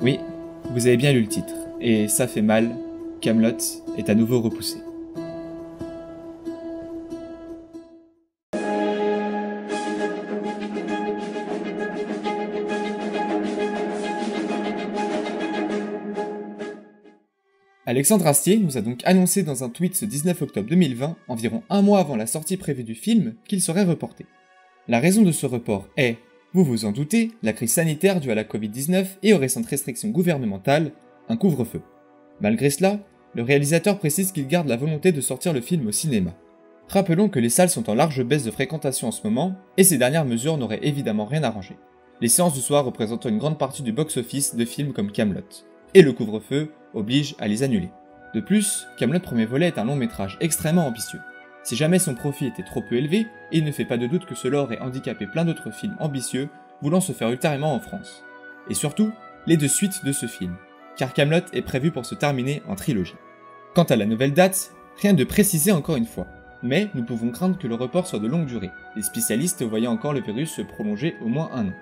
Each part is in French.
Oui, vous avez bien lu le titre, et ça fait mal, Kaamelott est à nouveau repoussé. Alexandre Astier nous a donc annoncé dans un tweet ce 19 octobre 2020, environ un mois avant la sortie prévue du film, qu'il serait reporté. La raison de ce report est, vous vous en doutez, la crise sanitaire due à la Covid-19 et aux récentes restrictions gouvernementales, un couvre-feu. Malgré cela, le réalisateur précise qu'il garde la volonté de sortir le film au cinéma. Rappelons que les salles sont en large baisse de fréquentation en ce moment, et ces dernières mesures n'auraient évidemment rien arrangé. Les séances du soir représentant une grande partie du box-office de films comme Kaamelott. Et le couvre-feu oblige à les annuler. De plus, Kaamelott premier volet est un long métrage extrêmement ambitieux. Si jamais son profit était trop peu élevé, il ne fait pas de doute que cela aurait handicapé plein d'autres films ambitieux voulant se faire ultérieurement en France. Et surtout, les deux suites de ce film, car Kaamelott est prévu pour se terminer en trilogie. Quant à la nouvelle date, rien de précisé encore une fois, mais nous pouvons craindre que le report soit de longue durée, les spécialistes voyant encore le virus se prolonger au moins un an.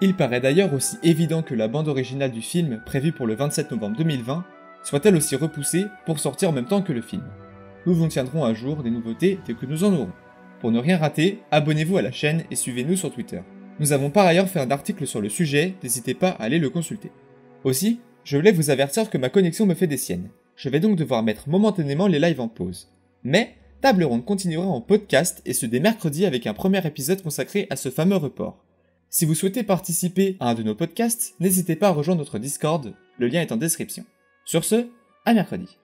Il paraît d'ailleurs aussi évident que la bande originale du film, prévue pour le 27 novembre 2020, soit elle aussi repoussée pour sortir en même temps que le film. Nous vous tiendrons à jour des nouveautés dès que nous en aurons. Pour ne rien rater, abonnez-vous à la chaîne et suivez-nous sur Twitter. Nous avons par ailleurs fait un article sur le sujet, n'hésitez pas à aller le consulter. Aussi, je voulais vous avertir que ma connexion me fait des siennes. Je vais donc devoir mettre momentanément les lives en pause. Mais, Table Ronde continuera en podcast et ce dès mercredi avec un premier épisode consacré à ce fameux report. Si vous souhaitez participer à un de nos podcasts, n'hésitez pas à rejoindre notre Discord, le lien est en description. Sur ce, à mercredi.